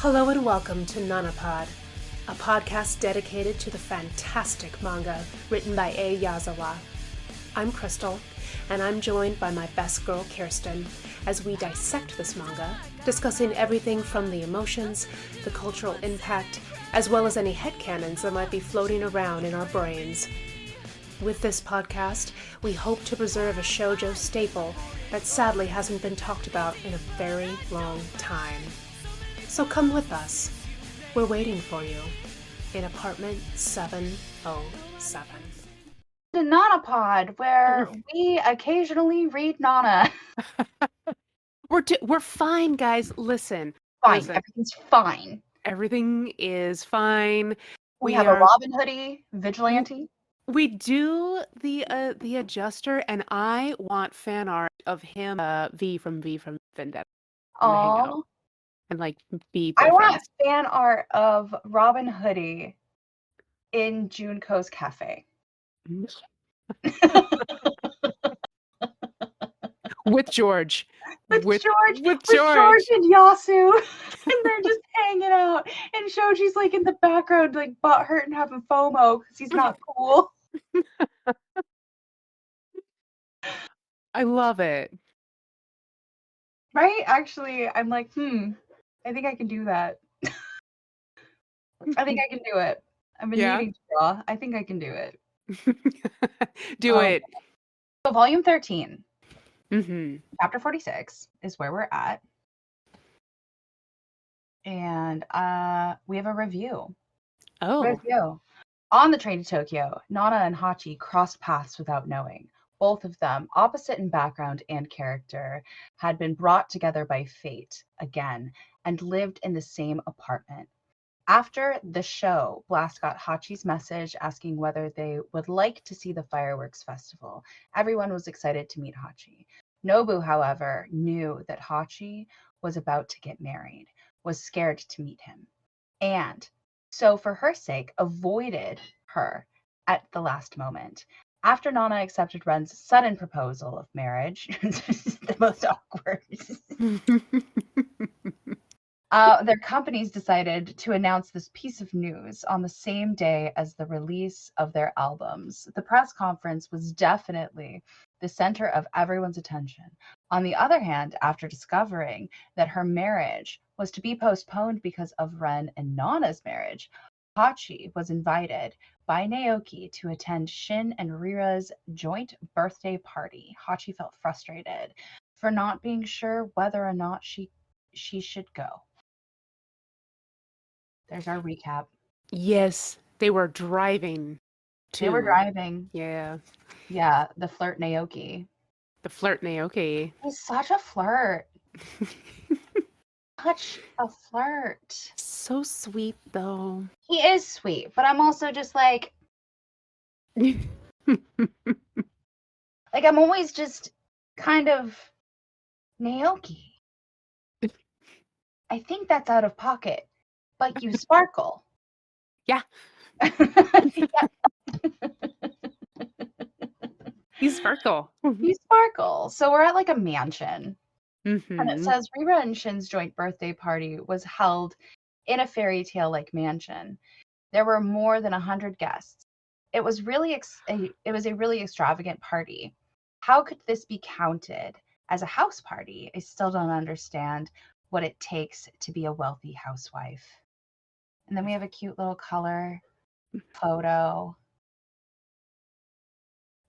Hello and welcome to Nanapod, a podcast dedicated to the fantastic manga written by A. Yazawa. I'm Crystal, and I'm joined by my best girl Kirsten as we dissect this manga, discussing everything from the emotions, the cultural impact, as well as any headcanons that might be floating around in our brains. With this podcast, we hope to preserve a shoujo staple that sadly hasn't been talked about in a very long time. So come with us. We're waiting for you in apartment 707. The Nanapod, where we occasionally read Nana. We're fine, guys. Listen. Everything's fine. Everything is fine. We have a Robin Hoodie vigilante. We do the adjuster, and I want fan art of him, V from Vendetta. Oh, and like be. I want fan art of Robin Hoodie in Junko's cafe. With George. With George and Yasu. And they're just hanging out. And Shoji's like in the background, like butthurt and having FOMO because he's not cool. I love it. Right? Actually, I'm like, I think I can do that. I think I can do it. I've been needing to draw. I think I can do it. Do it. So volume 13. Mm-hmm. Chapter 46 is where we're at. And we have a review. On the train to Tokyo, Nana and Hachi crossed paths without knowing. Both of them, opposite in background and character, had been brought together by fate again and lived in the same apartment. After the show, Blast got Hachi's message asking whether they would like to see the fireworks festival. Everyone was excited to meet Hachi. Nobu, however, knew that Hachi was about to get married, was scared to meet him, and so for her sake avoided her at the last moment. After Nana accepted Ren's sudden proposal of marriage, the most awkward, their companies decided to announce this piece of news on the same day as the release of their albums. The press conference was definitely the center of everyone's attention. On the other hand, after discovering that her marriage was to be postponed because of Ren and Nana's marriage, Hachi was invited by Naoki to attend Shin and Rira's joint birthday party. Hachi felt frustrated for not being sure whether or not she should go. There's our recap. Yes, they were driving. Yeah. Yeah, the flirt Naoki. He's such a flirt. Such a flirt. So sweet, though. He is sweet, but I'm also just like... like, I'm always just kind of Naoki. I think that's out of pocket, but you sparkle. Yeah. You sparkle. You sparkle. So we're at like a mansion. Mm-hmm. And it says Rira and Shin's joint birthday party was held in a fairy tale like mansion. There were more than 100 guests. It was really a really extravagant party. How could this be counted as a house party? I still don't understand what it takes to be a wealthy housewife. And then we have a cute little color photo.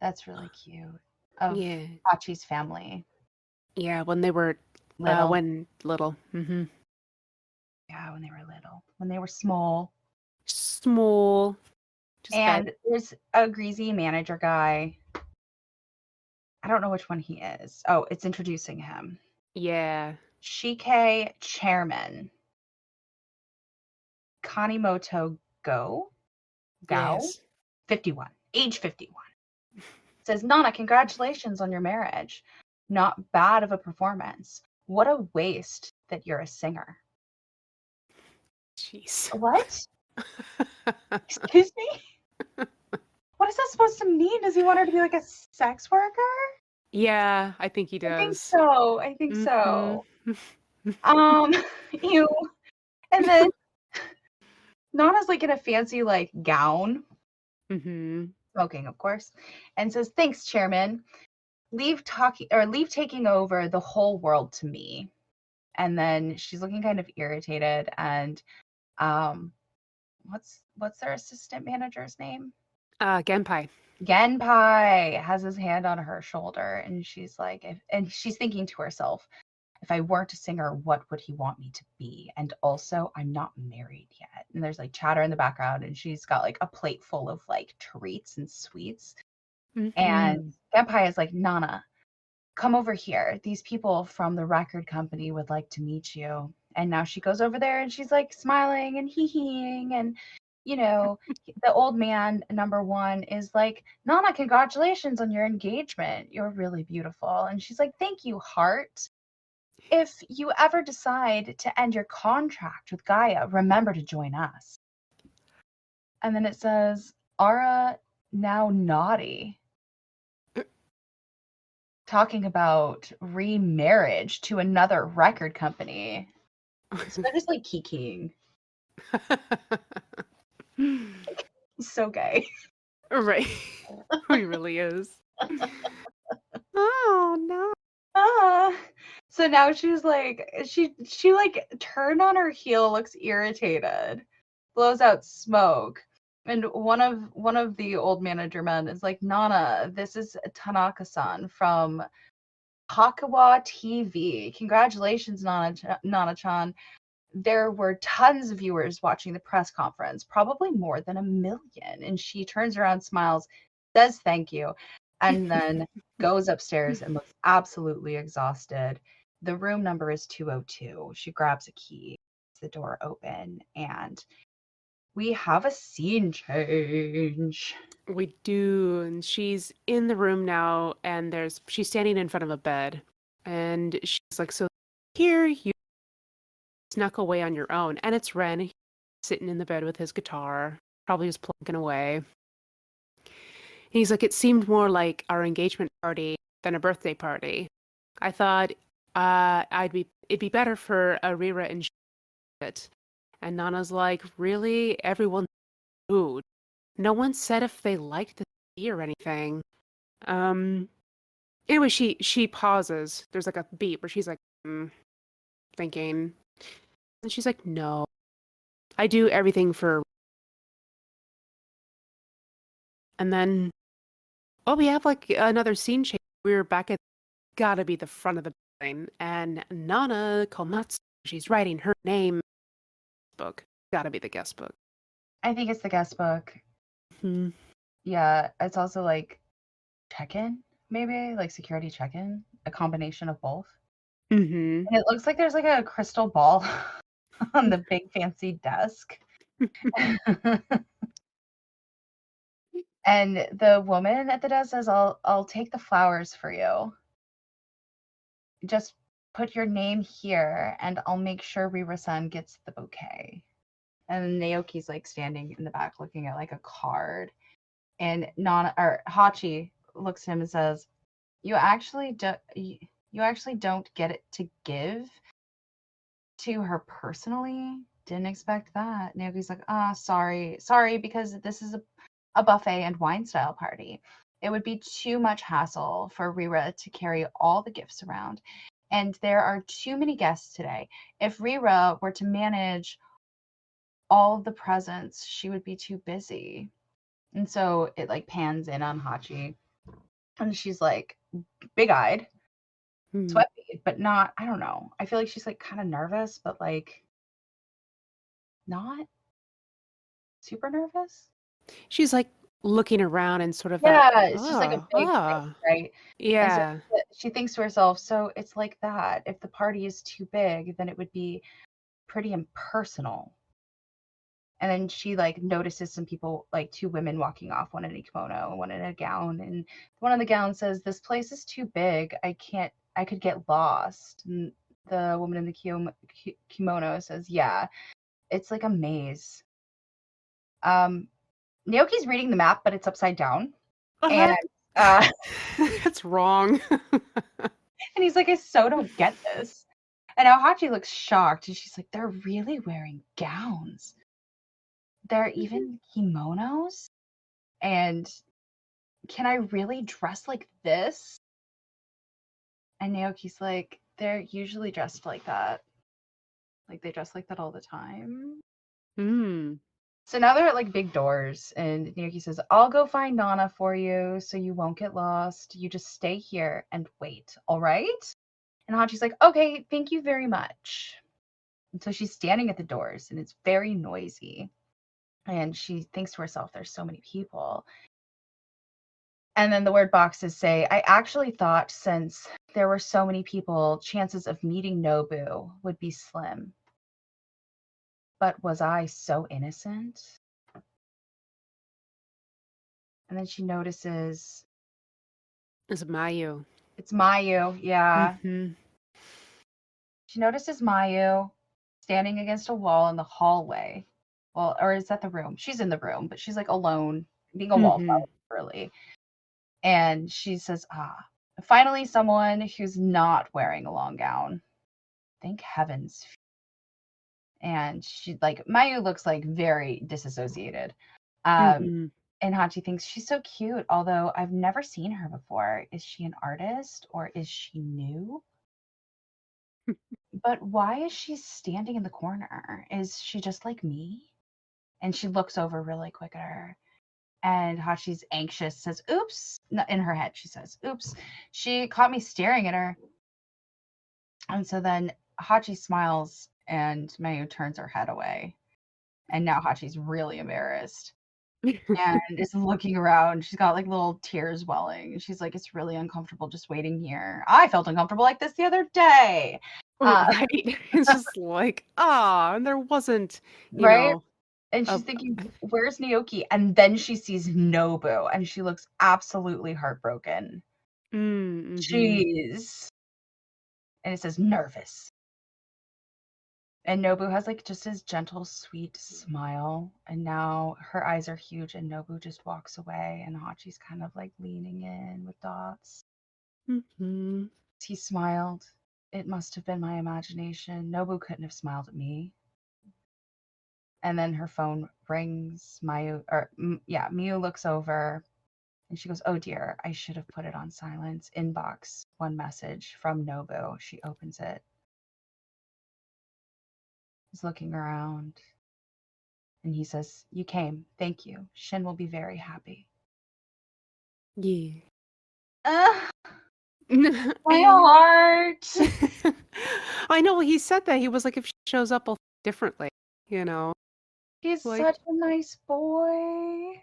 That's really cute. Of Hachi's family. Yeah, when they were little. Mm-hmm. Yeah, when they were little. When they were small. Small. And there's a greasy manager guy. I don't know which one he is. Oh, it's introducing him. Yeah. Shike chairman. Kanimoto Gao? Yes. 51. Age 51. Says, Nana, congratulations on your marriage. Not bad of a performance. What a waste that you're a singer. Jeez. What? Excuse me? What is that supposed to mean? Does he want her to be like a sex worker? Yeah, I think he does. I think so. Ew. And then Nana's like in a fancy like gown, smoking, of course, and says, "Thanks, Chairman. Leave taking over the whole world to me." And then she's looking kind of irritated, and what's their assistant manager's name? Genpai. Genpai has his hand on her shoulder, and she's like, and she's thinking to herself, if I weren't a singer, what would he want me to be? And also, I'm not married yet. And there's like chatter in the background, and she's got like a plate full of like treats and sweets. And Genpai is like, Nana, come over here. These people from the record company would like to meet you. And now she goes over there and she's like smiling and hee-heeing. And, you know, the old man, number one, is like, Nana, congratulations on your engagement. You're really beautiful. And she's like, thank you, heart. If you ever decide to end your contract with Gaia, remember to join us. And then it says, Ara now naughty. Talking about remarriage to another record company. So they're just like kikiing. He's so gay. Right. He really is. Oh no. So now she's like, she like turned on her heel, looks irritated, blows out smoke. And one of the old manager men is like, Nana, this is Tanaka-san from Hakawa TV. Congratulations, Nana-chan. There were tons of viewers watching the press conference, probably more than 1 million. And she turns around, smiles, says thank you, and then goes upstairs and looks absolutely exhausted. The room number is 202. She grabs a key, the door open, and we have a scene change. We do, and she's in the room now, and she's standing in front of a bed, and she's like, so here you snuck away on your own. And it's Ren sitting in the bed with his guitar, probably just plunking away. And he's like, it seemed more like our engagement party than a birthday party. I thought it'd be better for Rira and shit. And Nana's like, really? Everyone's mood. No one said if they liked the tea or anything. Anyway, she pauses. There's like a beat where she's like, thinking. And she's like, no. I do everything for... And then, we have like another scene change. We're back at, gotta be the front of the building. And Nana Komatsu, she's writing her name book. Gotta be the guest book. I think it's the guest book. Yeah, it's also like check-in, maybe like security check-in, a combination of both. And it looks like there's like a crystal ball on the big fancy desk. And the woman at the desk says, I'll take the flowers for you. Just put your name here and I'll make sure Rira-san gets the bouquet. And Naoki's like standing in the back looking at like a card. And Hachi looks at him and says, you actually don't get it to give to her personally? Didn't expect that. Naoki's like, sorry, because this is a buffet and wine style party. It would be too much hassle for Rira to carry all the gifts around. And there are too many guests today. If Rira were to manage all of the presents, she would be too busy. And so it like pans in on Hachi. And she's like big-eyed, sweaty, but not, I don't know. I feel like she's like kind of nervous, but like not super nervous. She's like looking around and sort of it's just like a big thing, right? Yeah. So she thinks to herself, so it's like that. If the party is too big, then it would be pretty impersonal. And then she like notices some people, like 2 women walking off, one in a kimono, one in a gown. And one in the gown says, this place is too big. I could get lost. And the woman in the kimono says, yeah, it's like a maze. Naoki's reading the map, but it's upside down. And that's wrong. And he's like, I so don't get this. And now Hachi looks shocked, and she's like, they're really wearing gowns. They're even kimonos? And can I really dress like this? And Naoki's like, they're usually dressed like that. Like, they dress like that all the time. So now they're at like big doors, and Naoki says, I'll go find Nana for you so you won't get lost. You just stay here and wait, all right? And Hachi's like, okay, thank you very much. And so she's standing at the doors, and it's very noisy. And she thinks to herself, there's so many people. And then the word boxes say, I actually thought since there were so many people, chances of meeting Nobu would be slim. But was I so innocent? And then she notices It's Mayu. it's Mayu, yeah. Mm-hmm. She notices Mayu standing against a wall in the hallway. Well, or is that the room? She's in the room, but she's like alone, being a wallflower, really. And she says, finally someone who's not wearing a long gown. Thank heavens. And she, like, Mayu looks like very disassociated. And Hachi thinks she's so cute, although I've never seen her before. Is she an artist or is she new? But why is she standing in the corner? Is she just like me? And she looks over really quick at her. And Hachi's anxious, says, oops. In her head, she says, oops. She caught me staring at her. And so then Hachi smiles and Mayu turns her head away. And now Hachi's really embarrassed. And is looking around. She's got like little tears welling. She's like, it's really uncomfortable just waiting here. I felt uncomfortable like this the other day. Right. It's just like, and there wasn't, you right? know. And she's thinking, where's Naoki? And then she sees Nobu and she looks absolutely heartbroken. Jeez. And it says nervous. And Nobu has like just his gentle, sweet smile. And now her eyes are huge and Nobu just walks away. And Hachi's kind of like leaning in with dots. He smiled. It must have been my imagination. Nobu couldn't have smiled at me. And then her phone rings. Miu looks over and she goes, oh dear, I should have put it on silence. Inbox, one message from Nobu. She opens it. He's looking around and he says, you came. Thank you. Shin will be very happy. Yeah. My heart. I know. He said that. He was like, if she shows up, I'll differently, you know. He's like, such a nice boy.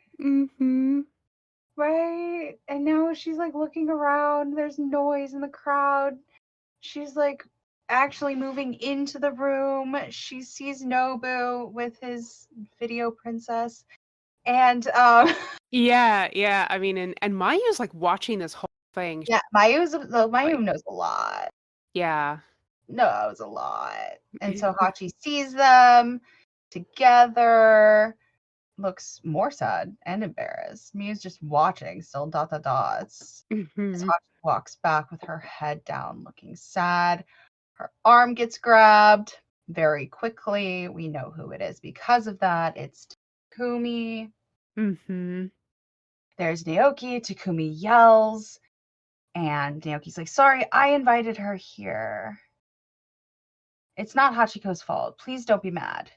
Right? And now she's like looking around. There's noise in the crowd. She's like actually moving into the room. She sees Nobu with his video princess. And yeah. I mean, and Mayu's like watching this whole thing. Yeah, Mayu knows a lot. Yeah. Knows a lot. And so Hachi sees them together, looks more sad and embarrassed. Miu's just watching, still dots. As Hachi walks back with her head down, looking sad. Her arm gets grabbed very quickly. We know who it is because of that. It's Takumi. There's Naoki. Takumi yells. And Naoki's like, sorry, I invited her here. It's not Hachiko's fault. Please don't be mad.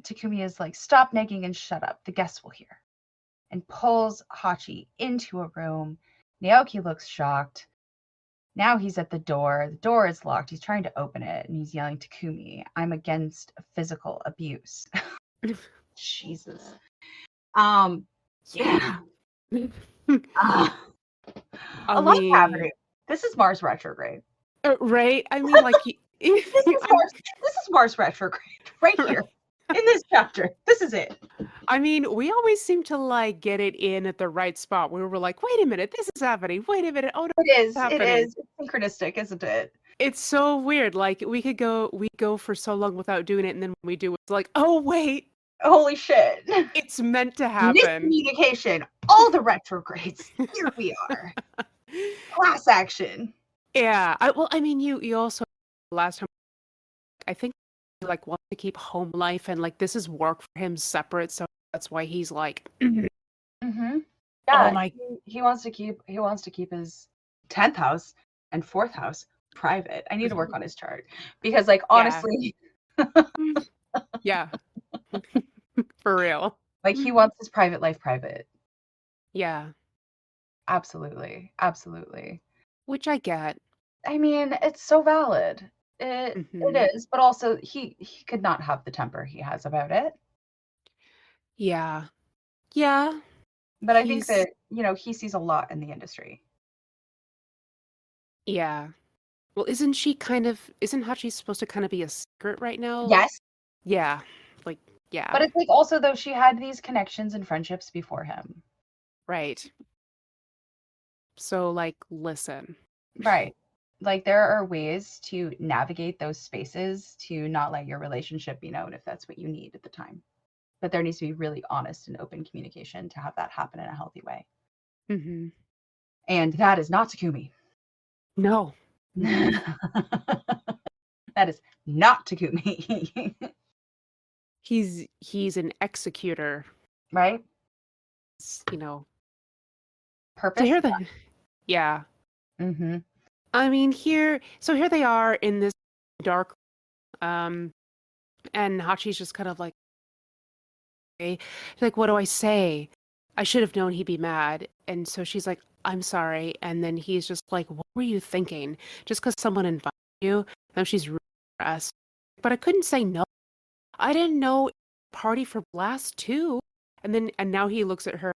Takumi is like, stop nagging and shut up. The guests will hear. And pulls Hachi into a room. Naoki looks shocked. Now he's at the door. The door is locked. He's trying to open it. And he's yelling, Takumi, I'm against physical abuse. Jesus. Yeah. A lot happening. This is Mars retrograde. Right? I mean, like... This is Mars retrograde. Right here. In this chapter. This is it. I mean, we always seem to like get it in at the right spot where we're like, wait a minute, this is happening. Wait a minute. Oh no, it is. It's synchronistic, isn't it? It's so weird. Like we go for so long without doing it, and then when we do, it's like, oh wait. Holy shit. It's meant to happen. Miscommunication. All the retrogrades. Here we are. Class action. Yeah. I mean, you also last time I think he, like wants to keep home life and like this is work for him separate, so that's why he's like, Mm-hmm. oh Yeah, my, he wants to keep his 10th house and 4th house private. I need to work on his chart because, like, yeah, honestly, yeah, for real. like he wants his private life private. Yeah, Absolutely, absolutely. which I get. I mean, it's so valid. Hmm. It is, but also he could not have the temper he has about it. Yeah, yeah. But I think He's that, he sees a lot in the industry. yeah. Well, isn't Hachi supposed to kind of be a secret right now? Yes, Yeah, like yeah, but it's like also though she had these connections and friendships before him. right. So like, listen. Right. Like there are ways to navigate those spaces to not let your relationship be known if that's what you need at the time. But there needs to be really honest and open communication to have that happen in a healthy way. Hmm. And that is not Takumi. No, no. That is not Takumi. He's an executor. Right? You know, to Purpose? hear the yeah. Mm-hmm. I mean, here they are in this dark, um, and Hachi's just kind of like, okay, like, what do I say? I should have known he'd be mad. And so she's like, I'm sorry. And then he's just like, what were you thinking? Just because someone invited you, now she's really stressed. But I couldn't say no. I didn't know party for Blast too. And now he looks at her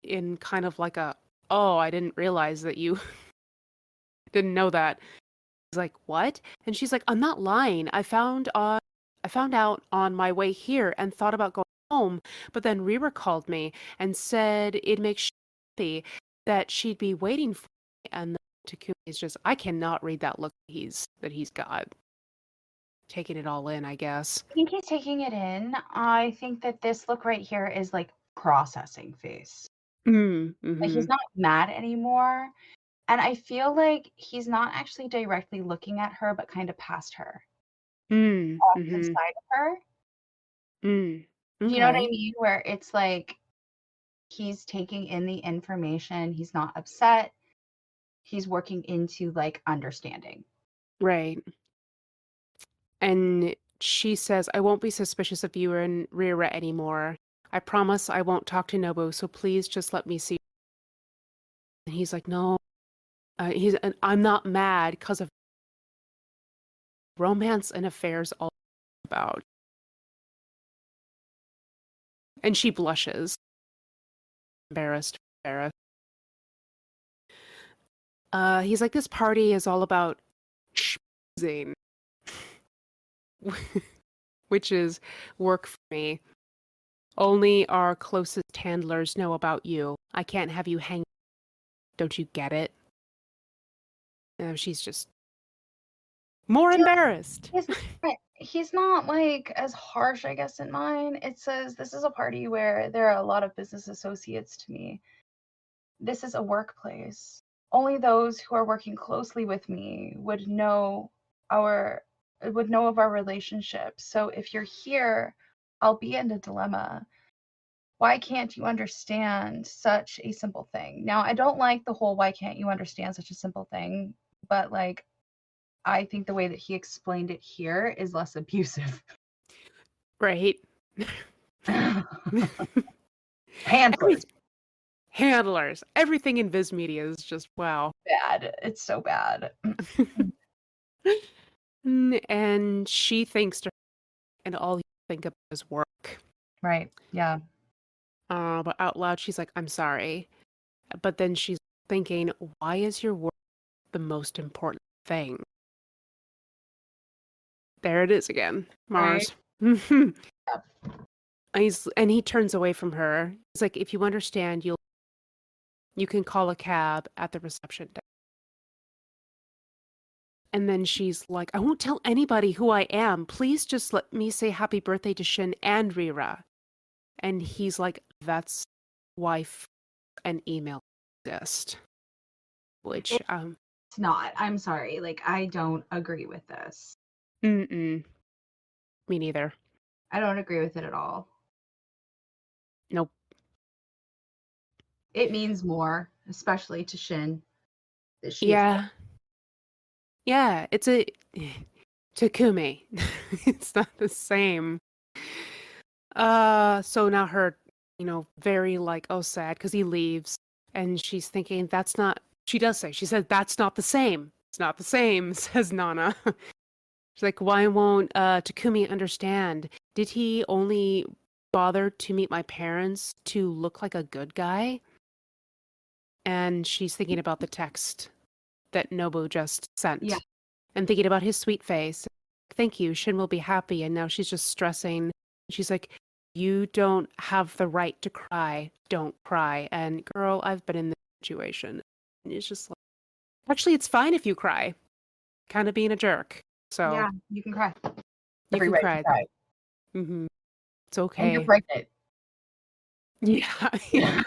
in kind of like a, oh, I didn't realize that you didn't know that. He's like, "What?" And she's like, "I'm not lying. I found out on my way here and thought about going home, but then Rira called me and said it'd make her happy that she'd be waiting for me." And then Takumi is just, I cannot read that look that he's got. Taking it all in, I guess. I think he's taking it in. I think that this look right here is like processing face. Like Mm-hmm. he's not mad anymore. And I feel like he's not actually directly looking at her, but kind of past her, off to the Mm-hmm. side of her. Mm. Do you know what I Okay. mean? Where it's like he's taking in the information, he's not upset, he's working into like understanding. Right. And she says, I won't be suspicious of you and Rira anymore. I promise I won't talk to Nobu, so please just let me see. And he's like, no, I'm not mad because of romance and affairs all about. And she blushes, embarrassed. He's like, this party is all about schmoozing, which is work for me. Only our closest handlers know about you. I can't have you hang. Don't you get it? She's just more Yeah, embarrassed. he's not like as harsh, I guess, in mine. It says this is a party where there are a lot of business associates to me. This is a workplace. Only those who are working closely with me our would know of our relationship. So if you're here, I'll be in a dilemma. Why can't you understand such a simple thing? Now, I don't like the whole why can't you understand such a simple thing, but like I think the way that he explained it here is less abusive. Right. Every Handlers, everything in Viz Media is just wow. bad. It's so bad. And she thinks to her, and all you think about is work. Right. Yeah. But out loud, she's like, I'm sorry. But then she's thinking, why is your work the most important thing? There it is again, Right. Mars. Yeah. He turns away from her. He's like, if you understand, you can call a cab at the reception desk. And then she's like, I won't tell anybody who I am. Please just let me say happy birthday to Shin and Rira. And he's like, that's why an email exist. Which, It's not. I'm sorry. Like, I don't agree with this. Mm-mm. Me neither. I don't agree with it at all. Nope. It means more, especially to Shin, that she is. Yeah. Yeah, it's a Takumi. It's not the same. So now her, very like, oh, sad because he leaves, and she's thinking that's not. She does say, she said that's not the same. It's not the same, says Nana. She's like, why won't Takumi understand? Did he only bother to meet my parents to look like a good guy? And she's thinking about the text that Nobu just Yeah. sent and thinking about his sweet face. Thank you, Shin will be happy. And now she's just stressing. She's like, you don't have the right to cry. Don't cry. And girl, I've been in this situation. And it's just like, actually, it's fine if you cry. Kind of being a jerk. So Yeah, you can cry. you Every can right cry. to cry. Mm-hmm. It's And you're okay. pregnant. Yeah. Yeah.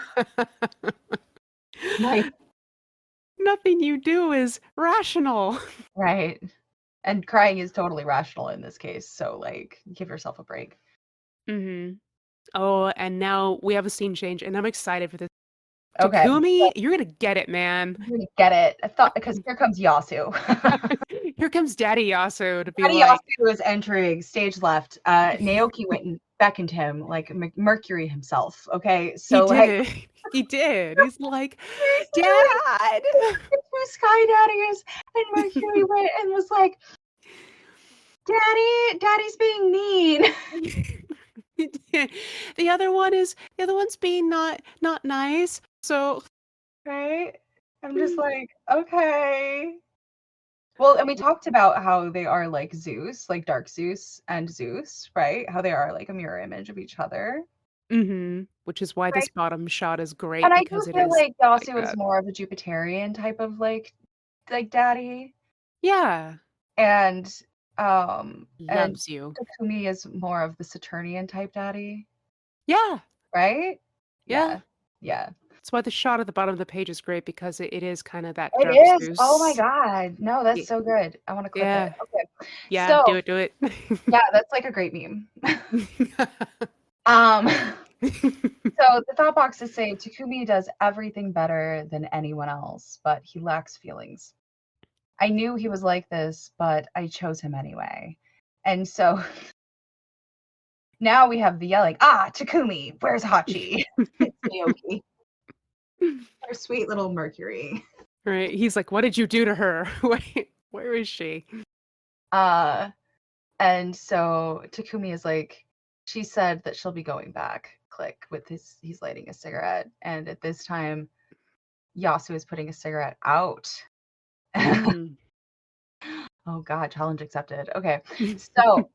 Like, Nothing you do is rational. right. And crying is totally rational in this case. So, like, give yourself a break. Mm-hmm. Oh, and now we have a scene change, and I'm excited for this. Okay. Takumi, you're gonna get it, man. I'm gonna get it. I thought because here comes Yasu. Here comes Daddy Yasu to be Daddy like, Yasu is entering stage left. Naoki went and beckoned him like Mercury himself. Okay, he so like, did. He did. He's like, seriously, Dad. the two Sky Daddies, and Mercury went and was like, Daddy's being mean. He did. The other one's being not nice. So Right? I'm just like, okay. Well, and we talked about how they are like Zeus, like Dark Zeus and Zeus, right? How they are like a mirror image of each other. which is why Right. this bottom shot is great And I do because it feel is like like Yasu is that. more of a Jupiterian type of like daddy. Yeah. And Loves you. Takumi is more of the Saturnian type daddy, Yeah. right? Yeah. Yeah. Yeah. That's why the shot at the bottom of the page is great because it is kind of that It dark is. Oh my Zeus. God. No, that's Y- so good. I want to clip it. Yeah. Okay. Yeah, So, do it. yeah, that's like a great meme. Um, so the thought boxes say Takumi does everything better than anyone else, but he lacks feelings. I knew he was like this, but I chose him anyway. And so now we have the yelling, Takumi, where's Hachi? It's Naoki, our sweet little Mercury. Right. He's like, what did you do to her? Wait, where is she? And so Takumi is like, she said that she'll be going back. Click with he's lighting a cigarette. And at this time, Yasu is putting a cigarette out. Mm. Oh God, challenge accepted. Okay. So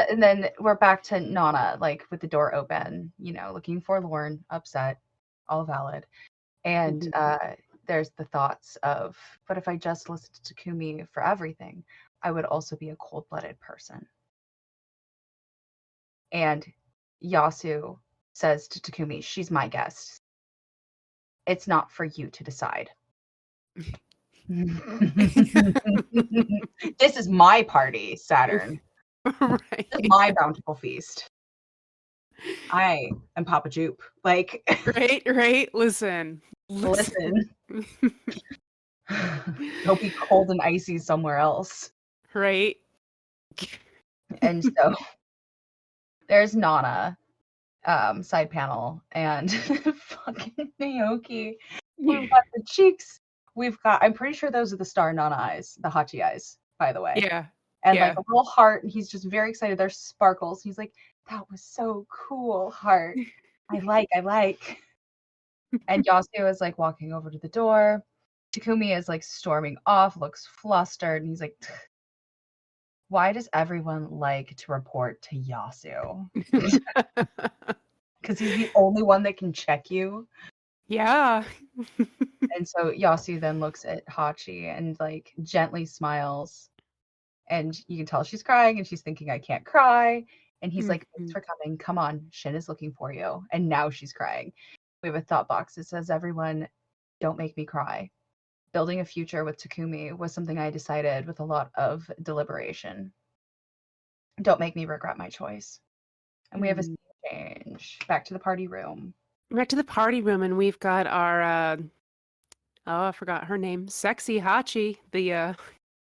and then we're back to Nana, like with the door open, looking forlorn, upset, all valid. And there's the thoughts of, but if I just listened to Takumi for everything, I would also be a cold-blooded person. And Yasu says to Takumi, she's my guest. It's not for you to decide. This is my party, Saturn. Right. This is my bountiful feast. I am Papa Jupe. Like, Right. Listen. listen. Don't be cold and icy somewhere else. Right. And so there's Nana, side panel, and fucking Naoki. We've got the cheeks. I'm pretty sure those are the star Nana eyes, the Hachi eyes, by the way. Yeah. And like a little heart, and he's just very excited. There's sparkles. He's like, that was so cool, heart. I like. And Yasu is like walking over to the door. Takumi is like storming off, looks flustered, and he's like, why does everyone like to report to Yasu? Because he's the only one that can check you. Yeah. And so Yasu then looks at Hachi and like gently smiles. And you can tell she's crying and she's thinking, I can't cry. And he's like, thanks for coming. Come on. Shin is looking for you. And now she's crying. We have a thought box that says, everyone, don't make me cry. building a future with Takumi was something I decided with a lot of deliberation. Don't make me regret my choice. And we have a scene change back to the party room. Back to the party room, and we've got our oh, I forgot her name, Sexy Hachi.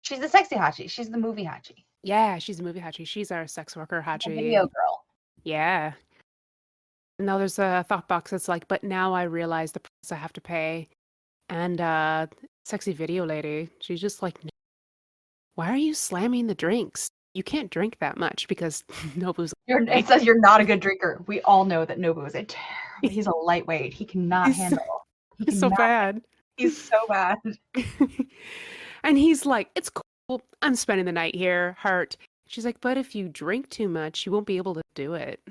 She's the sexy Hachi. She's the movie Hachi. Yeah, she's a movie Hachi. She's our sex worker The Hachi. video girl. Yeah. And now there's a thought box that's like, but now I realize the price I have to pay. And sexy video lady, she's just like, why are you slamming the drinks? You can't drink that much because Nobu's It says you're not a good drinker. We all know that Nobu is a terrible. He's a lightweight. He cannot handle. He's so bad. He's so bad. And he's like, it's cool. I'm spending the night here, Heart. She's like, but if you drink too much, you won't be able to do it.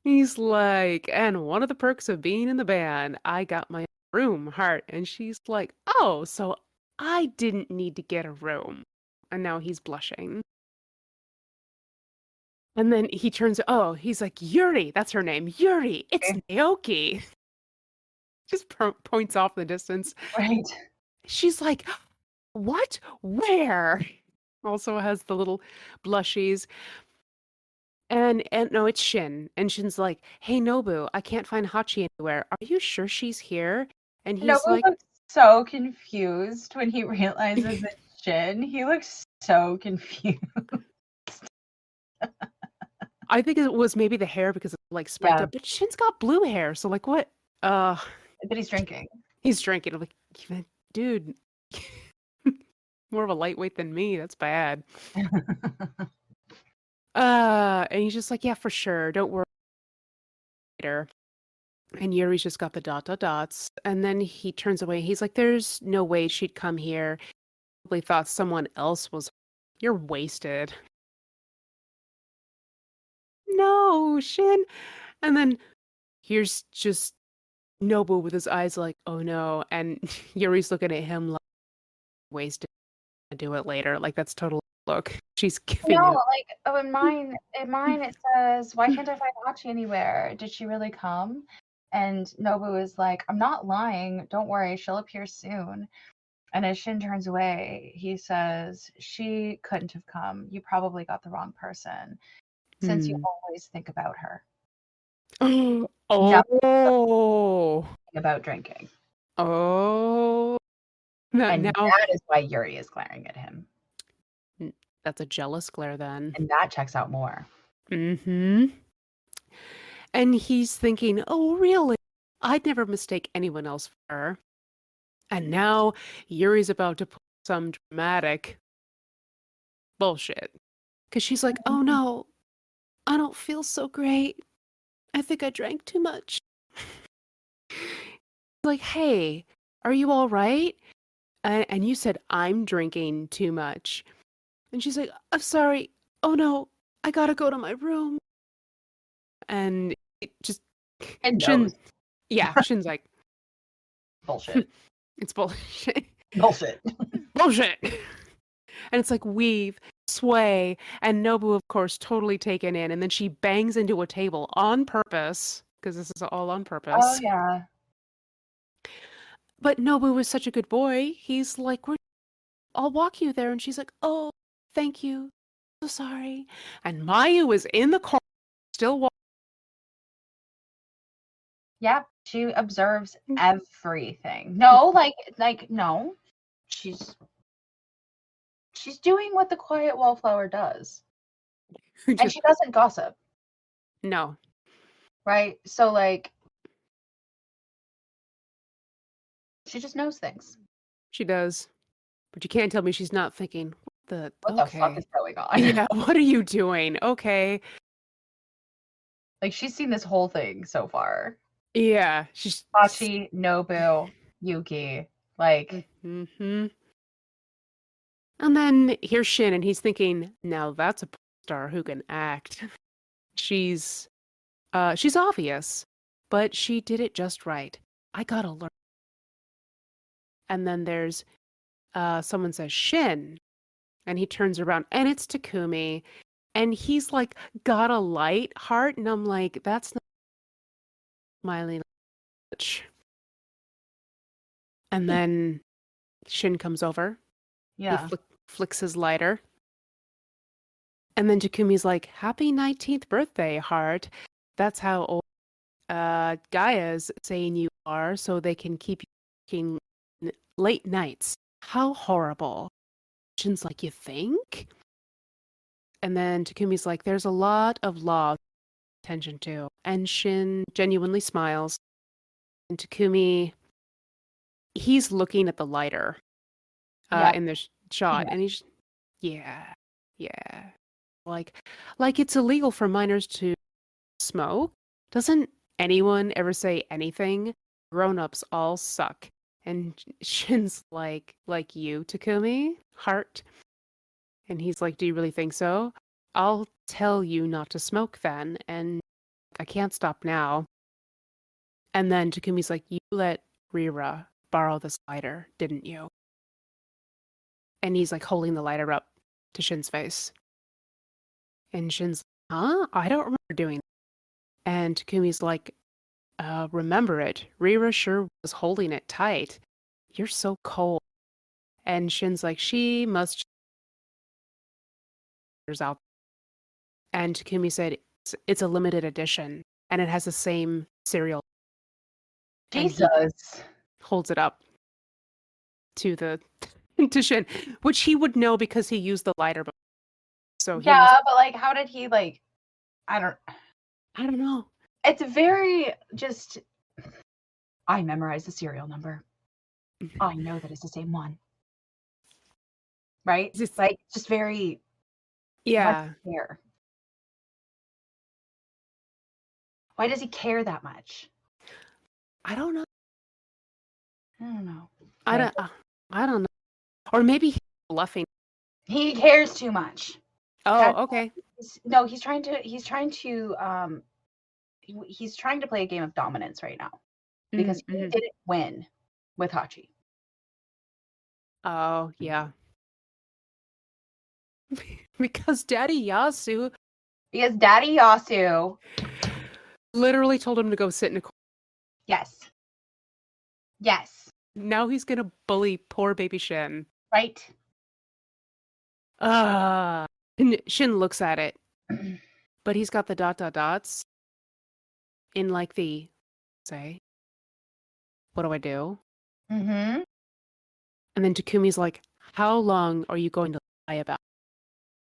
He's like, and one of the perks of being in the band, I got my room, Heart. And she's like, oh, so I didn't need to get a room. And now he's blushing. And then he turns, oh, he's like, Yuri, that's her name. Yuri, it's Naoki. Just points off in the distance. Right. She's like, what? Where? Also has the little blushies. And no, it's Shin. And Shin's like, hey, Nobu, I can't find Hachi anywhere. Are you sure she's here? And he's Nobu like, looks so confused when he realizes it's Shin. He looks so confused. I think it was maybe the hair because it's like spiked up, but Shin's got blue hair. So like what? But he's drinking. He's drinking. I'm like, dude, more of a lightweight than me. That's bad. And he's just like, yeah, for sure. Don't worry. Later. And Yuri's just got the dots. And then he turns away. He's like, there's no way she'd come here. Probably thought someone else was. You're wasted. No, Shin. And then here's just Nobu with his eyes like, oh no. And Yuri's looking at him like, wasted. Do it later. Like, that's total look. She's giving No, it. like, oh, in mine it says, why can't I find Hachi anywhere? Did she really come? And Nobu is like, I'm not lying. Don't worry, she'll appear soon. And as Shin turns away, he says, she couldn't have come. You probably got the wrong person, since you always think about her. Oh. About drinking. Oh. And that is why Yuri is glaring at him. That's a jealous glare then. And that checks out more. Mm-hmm. And he's thinking, oh, really? I'd never mistake anyone else for her. And now Yuri's about to put some dramatic bullshit. Because she's like, oh no, I don't feel so great. I think I drank too much. Like, hey, are you all right? And you said I'm drinking too much. And she's like, I'm sorry. Oh no, I gotta go to my room. And it just Shin, yeah, Shin's like, bullshit. It's bullshit. Bullshit. Bullshit. And it's like weave, sway, and Nobu, of course, totally taken in. And then she bangs into a table on purpose, because this is all on purpose. Oh, yeah. But Nobu was such a good boy. He's like, I'll walk you there. And she's like, oh, thank you. So sorry. And Mayu was in the corner, still walking. Yeah, she observes everything. No, no. She's doing what the quiet wallflower does. And she doesn't gossip. No. Right? So, like, she just knows things. She does. But you can't tell me she's not thinking, what the fuck is going on? Yeah, what are you doing? Okay. Like, she's seen this whole thing so far. Yeah. She's Hachi, Nobu, Yuki. Like. Mm-hmm. And then here's Shin, and he's thinking, now that's a star who can act. She's obvious, but she did it just right. I gotta learn. And then there's someone says Shin, and he turns around, and it's Takumi, and he's like got a light heart, and I'm like, that's not smiling much. And then Shin comes over. He Yeah. flicks his lighter. And then Takumi's like, "Happy 19th birthday, heart. That's how old Gaia's saying you are, so they can keep you working late nights. How horrible." Shin's like, "You think?" And then Takumi's like, "There's a lot of law to pay attention to." And Shin genuinely smiles. And Takumi, he's looking at the lighter Yeah. in the shot, Yeah. and he's, yeah, yeah. Like it's illegal for minors to smoke. Doesn't anyone ever say anything? Grown-ups all suck. And Shin's like you, Takumi, heart. And he's like, "Do you really think so? I'll tell you not to smoke then." And I can't stop now. And then Takumi's like, "You let Rira borrow this lighter, didn't you?" And he's like holding the lighter up to Shin's face. And Shin's, "Huh? I don't remember doing that." And Takumi's like, remember it. Rira sure was holding it tight. You're so cold." And Shin's like, "She must out." And Takumi said, it's a limited edition and it has the same serial. And he Jesus. holds it up to the to Shin, which he would know because he used the lighter before. So he must, Yeah, but like, how did he like? I don't know. It's very just. I memorized the serial number. I know that it's the same one. Right? Just, Like, just very. yeah. Why care? Why does he care that much? I don't know. I don't know. I don't know. Or maybe he's bluffing. He cares too much. That's Oh, okay. no, he's trying to play a game of dominance right now because he Mm-hmm. didn't win with Hachi. Oh, yeah. Because Daddy Yasu Because Daddy Yasu, literally told him to go sit in a corner. yes. Yes. Now he's gonna bully poor baby Shin. Right? And Shin looks at it, but he's got the dot dot dots in like the say, "What do I do?" Mm-hmm. And then Takumi's like, "How long are you going to lie about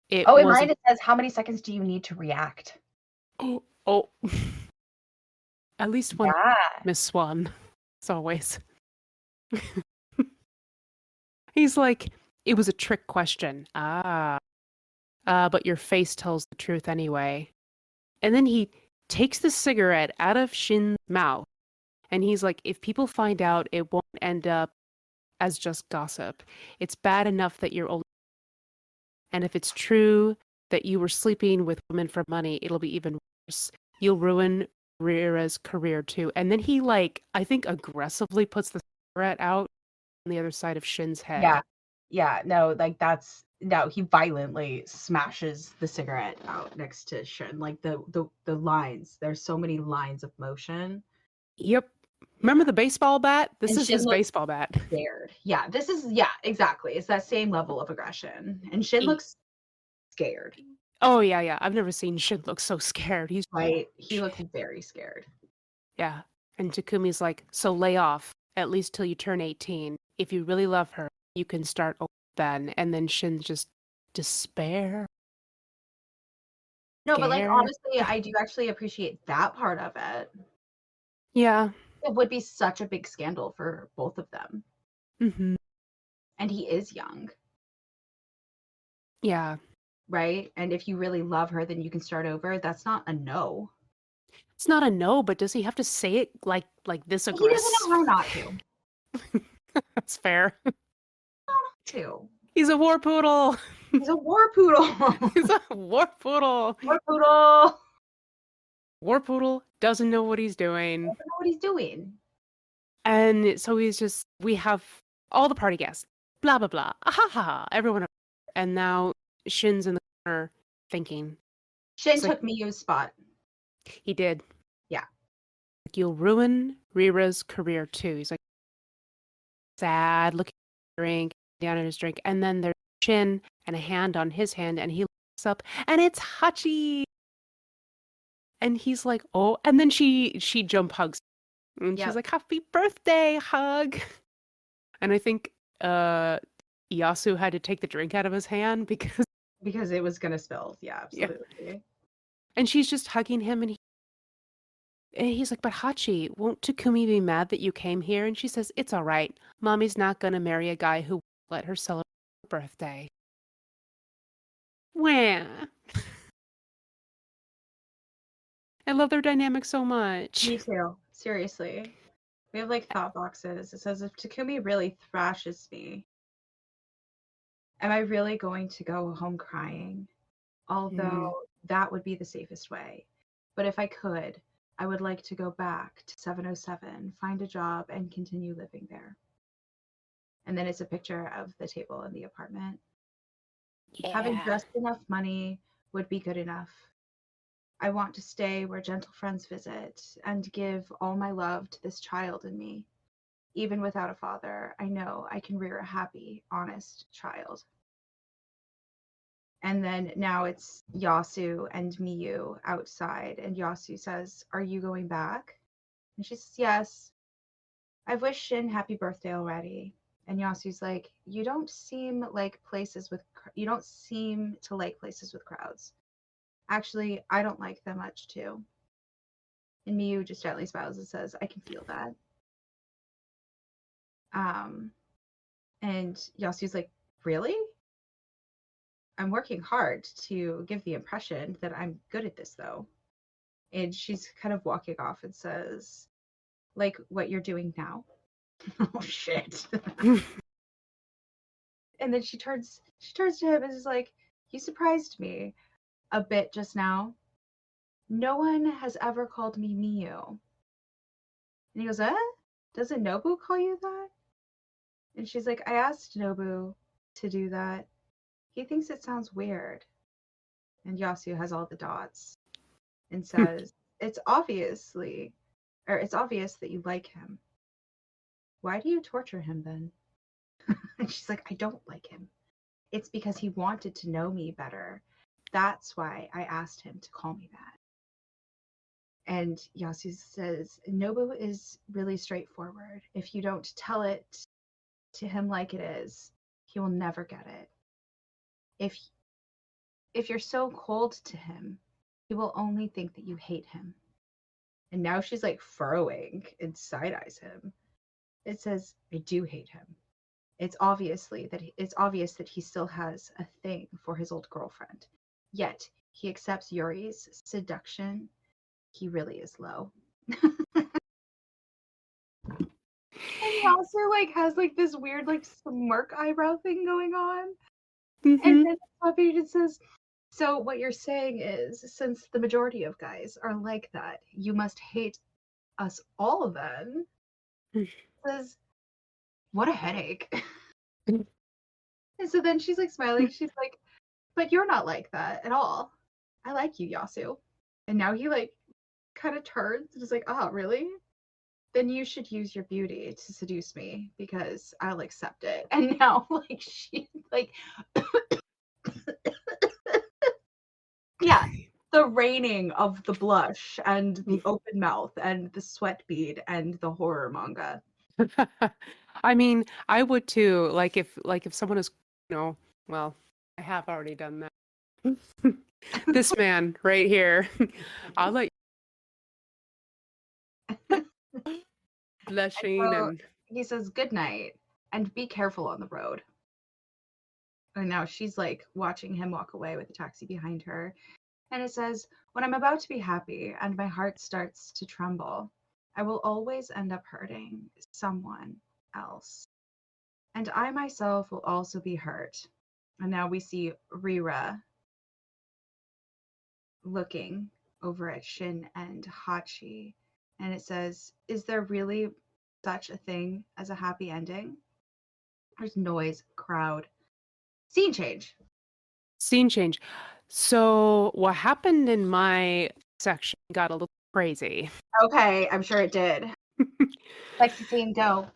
it?" Oh, in Was mine it says, how many seconds do you need to react? oh, at least one, Yeah. Miss Swan, as always. He's like, "It was a trick question." But your face tells the truth anyway. And then he takes the cigarette out of Shin's mouth, and he's like, "If people find out, it won't end up as just gossip. It's bad enough that you're only, and if it's true that you were sleeping with women for money, it'll be even worse. You'll ruin Rira's career too." And then he like, I think aggressively puts the cigarette out on the other side of Shin's head. Yeah. Yeah. No, like he violently smashes the cigarette out next to Shin. Like the lines. There's so many lines of motion. Yep. Remember the baseball bat? This And is Shin his looks baseball bat. scared. Yeah, exactly. It's that same level of aggression. And Shin looks scared. Oh yeah. I've never seen Shin look so scared. He's Right? He looks very scared. yeah. And Takumi's like, "So lay off, at least till you turn 18. If you really love her, you can start over then." And then Shin's just despair. No, but like Scared. honestly, I do actually appreciate that part of it. Yeah. It would be such a big scandal for both of them. Mm-hmm. And he is young, Yeah. right? And if you really love her, then you can start over. That's not a no. It's not a no, but does he have to say it like this He doesn't aggressive? know how not to. That's fair. To. He's a war poodle. He's a war poodle. He's a war poodle. War poodle. War poodle doesn't know what he's doing. Doesn't know what he's doing. And so we have all the party guests. Blah, blah, blah. Ah, ha, ha, ha. Everyone. And now Shin's in the corner thinking. Shin Like, took Miyu's spot. he did. Yeah. Like, you'll ruin Rira's career too. He's like, sad, looking at his drink, down at his drink, and then there's chin and a hand on his hand, and he looks up, and it's Hachi. And he's like, oh, and then she jump hugs him, and she's Yep. like, happy birthday, hug. And I think Yasu had to take the drink out of his hand because Because it was gonna spill. Yeah, yeah. absolutely. And she's just hugging him, and he's like, but Hachi, won't Takumi be mad that you came here? And she says, it's all right. Mommy's not gonna marry a guy who won't let her celebrate her birthday. Wah. I love their dynamic so much. Me too. Seriously. We have like thought boxes. It says, if Takumi really thrashes me, am I really going to go home crying? Although that would be the safest way. But if I could, I would like to go back to 707, find a job, and continue living there. And then it's a picture of the table in the apartment. Yeah. Having just enough money would be good enough. I want to stay where gentle friends visit and give all my love to this child in me. Even without a father, I know I can rear a happy, honest child. And then now it's Yasu and Miyu outside, and Yasu says, are you going back? And she says, yes. I've wished Shin happy birthday already. And Yasu's like, you don't seem to like places with crowds. Actually, I don't like them much too. And Miyu just gently smiles and says, I can feel that. And Yasu's like, really? I'm working hard to give the impression that I'm good at this, though. And she's kind of walking off and says, like what you're doing now. Oh, shit. And then she turns to him and is like, you surprised me a bit just now. No one has ever called me Miyu. And he goes, doesn't Nobu call you that? And she's like, I asked Nobu to do that. He thinks it sounds weird. And Yasu has all the dots and says, it's obvious that you like him. Why do you torture him then? And she's like, I don't like him. It's because he wanted to know me better. That's why I asked him to call me that. And Yasu says, Nobu is really straightforward. If you don't tell it to him like it is, he will never get it. If you're so cold to him, he will only think that you hate him. And now she's like furrowing and side-eyes him. It says, I do hate him. It's obvious that he still has a thing for his old girlfriend. Yet he accepts Yuri's seduction. He really is low. And he also like has like this weird like smirk eyebrow thing going on. Mm-hmm. And then Puppy just says, so what you're saying is, since the majority of guys are like that, you must hate us all then. Says, what a headache. And so then she's like smiling. She's like, but you're not like that at all. I like you, Yasu. And now he like kind of turns and is like, oh, really? Then you should use your beauty to seduce me because I'll accept it. And now like she like yeah, the raining of the blush and the open mouth and the sweat bead and the horror manga. I mean, I would too. Like if someone is, well, I have already done that. This man right here. I'll let blushing and he says good night and be careful on the road. And now she's like watching him walk away with the taxi behind her. And it says, when I'm about to be happy and my heart starts to tremble, I will always end up hurting someone else. And I myself will also be hurt. And now we see Rira looking over at Shin and Hachi. And it says, is there really such a thing as a happy ending? There's noise, crowd. Scene change. So what happened in my section got a little crazy. Okay, I'm sure it did. Like the scene go.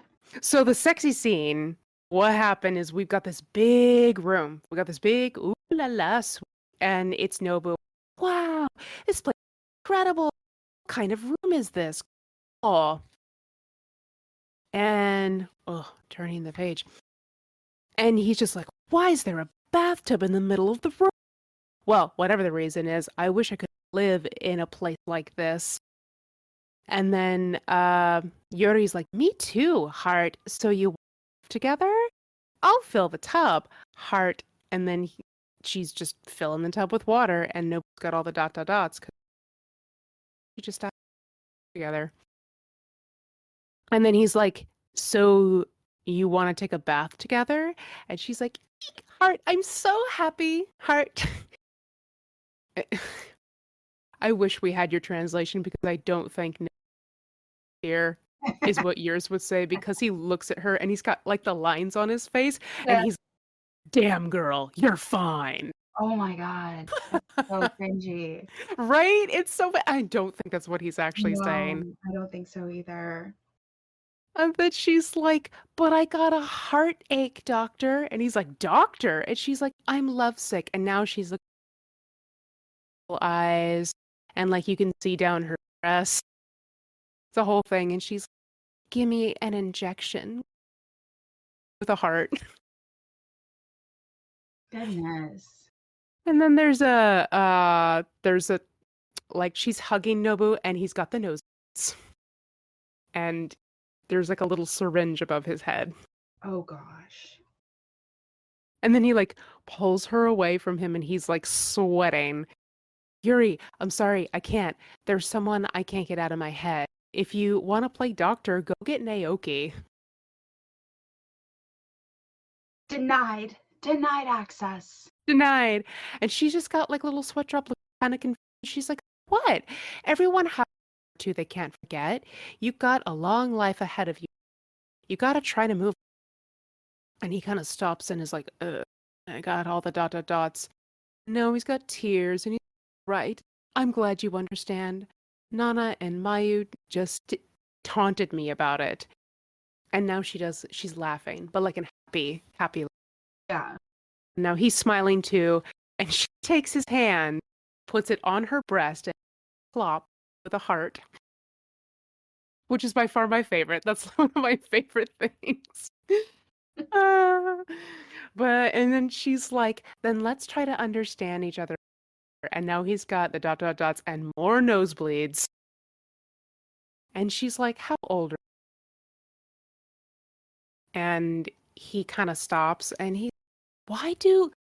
So the sexy scene, what happened is we've got this big room. We got this big ooh la la suite, and it's Nobu. Wow, this place is incredible. What kind of room is this? Oh, and turning the page. And he's just like, why is there a bathtub in the middle of the room? Well, whatever the reason is, I wish I could live in a place like this. And then Yuri's like, me too, Heart. So you live together? I'll fill the tub, Heart. And then she's just filling the tub with water, and Nobu's got all the dot dot dots because we just died together. And then he's like, so you want to take a bath together? And she's like, "Eek, Heart, I'm so happy, Heart." I wish we had your translation because I don't think here is what yours would say, because he looks at her and he's got like the lines on his face and he's, damn girl, you're fine. Oh my god. That's so cringy. Right? It's so I don't think that's what he's actually saying. No, I don't think so either. And then she's like, but I got a heartache, doctor. And he's like, doctor? And she's like, I'm lovesick. And now she's looking at her eyes and like you can see down her dress. It's a whole thing. And she's like, give me an injection with a heart. Goodness. And then there's a like she's hugging Nobu and he's got the nose and there's like a little syringe above his head. Oh gosh. And then he like pulls her away from him and he's like sweating. Yuri, I'm sorry, I can't. There's someone I can't get out of my head. If you want to play doctor, go get Naoki. Denied. Denied access. Denied. And she's just got like a little sweat drop, looking kind of confused. She's like, what? Everyone has to they can't forget. You've got a long life ahead of you. You got to try to move. And he kind of stops and is like, I got all the dot dot dots. No, he's got tears and he's right. I'm glad you understand. Nana and Mayu just taunted me about it. And now she's laughing, but like an happy. Yeah. Now he's smiling too. And she takes his hand, puts it on her breast, and plop with a heart. Which is by far my favorite. That's one of my favorite things. And then she's like, then let's try to understand each other. And now he's got the dot dot dots and more nosebleeds. And she's like, how old are you? And he kind of stops and why do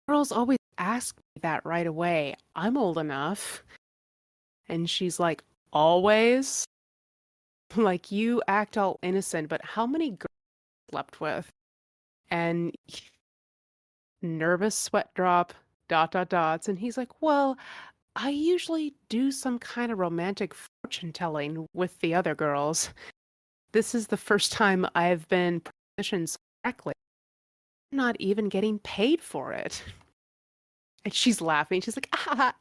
girls always ask me that right away? I'm old enough. And she's like, always? Like, you act all innocent, but how many girls slept with? And nervous sweat drop, dot dot dots. And he's like, well, I usually do some kind of romantic fortune telling with the other girls. This is the first time I've been positioned so correctly. I'm not even getting paid for it. And she's laughing. She's like, ah.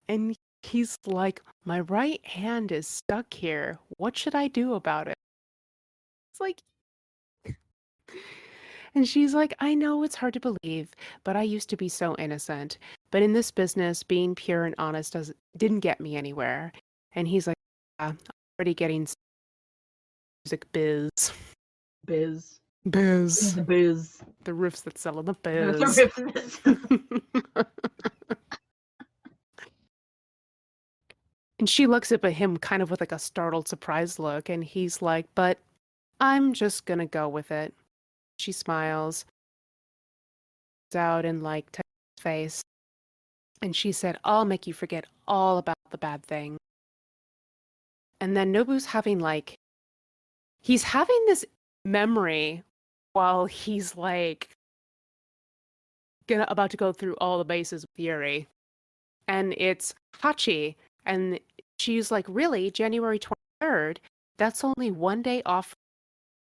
And he's like, my right hand is stuck here. What should I do about it? It's like, and she's like, I know it's hard to believe, but I used to be so innocent. But in this business, being pure and honest didn't get me anywhere. And he's like, yeah, I'm already getting music biz. Biz. Biz. The biz. The roofs that sell in the The biz. And she looks up at him kind of with like a startled, surprised look. And he's like, but I'm just gonna go with it. She smiles out and like touches his face. And she said, I'll make you forget all about the bad thing. And then Nobu's he's having this memory while he's like about to go through all the bases with Yuri. And it's Hachi. And she's like, really? January 23rd? That's only one day off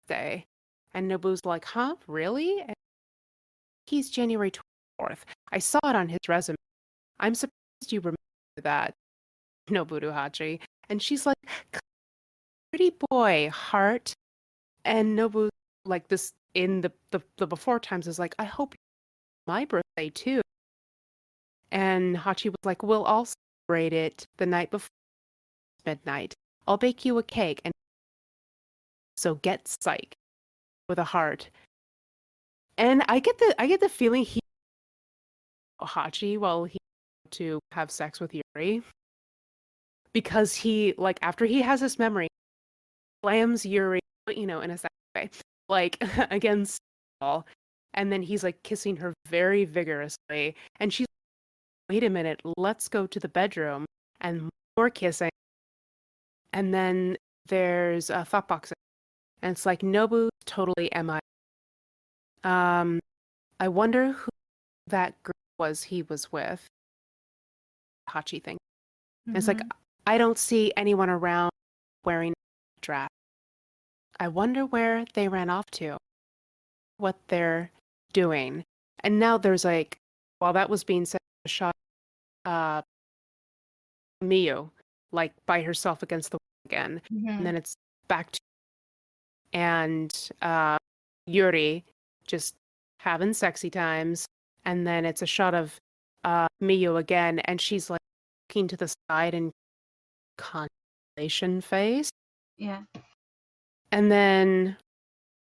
day. And Nobu's like, huh? Really? And he's January 24th. I saw it on his resume. I'm surprised you remember that, Nobuto Hachi. And she's like, pretty boy, Heart. And Nobu, like this in the before times, is like, I hope my birthday too. And Hachi was like, we'll all celebrate it the night before midnight. I'll bake you a cake. And so get psyched with a heart. And I get the feeling he Hachi while he to have sex with Yuri because he like after he has this memory slams Yuri, in a sexy way, like against the wall, and then he's like kissing her very vigorously, and she's like, wait a minute, let's go to the bedroom, and more kissing, and then there's a thought box, and it's like Nobu totally MI. I wonder who that girl was he was with. Hachi thing. And it's like Mhm. I don't see anyone around wearing a dress. I wonder where they ran off to, what they're doing. And now there's like, while that was being said, a shot uh Miyu, like by herself against the wall again. And Mhm. then it's back to and Yuri just having sexy times. And then it's a shot of Miyu again, and she's like looking to the side in contemplation face. Yeah. And then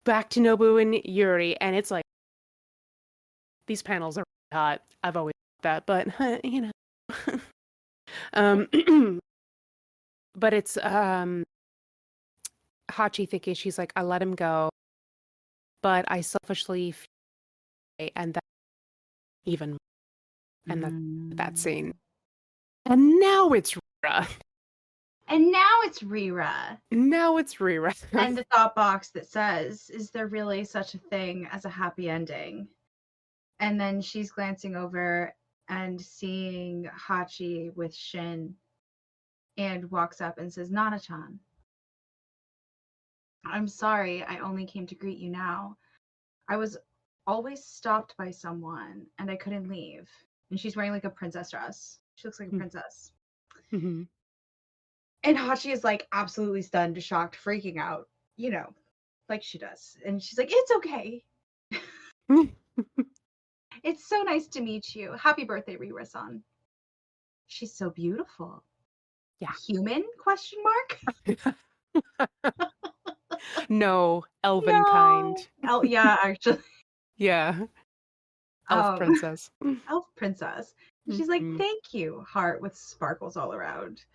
back to Nobu and Yuri, and it's like these panels are really hot. I've always thought that, but um, but it's Hachi thinking she's like, I let him go, but I selfishly feel and that even and that scene, Mm. and now it's Rira. And now it's Rira. Now it's Rira. And the thought box that says, is there really such a thing as a happy ending? And then she's glancing over and seeing Hachi with Shin and walks up and says, Nana-chan, I'm sorry I only came to greet you now. I was always stopped by someone and I couldn't leave. And she's wearing like a princess dress. She looks like a princess. Mhm. And Hachi is like absolutely stunned, shocked, freaking out, like she does. And she's like, it's okay. It's so nice to meet you. Happy birthday, Rira-san. She's so beautiful. Yeah. Human? Question mark. No, elven kind. No. Oh yeah, actually. Yeah, elf princess. Elf princess. And she's like, Mhm. thank you, heart with sparkles all around.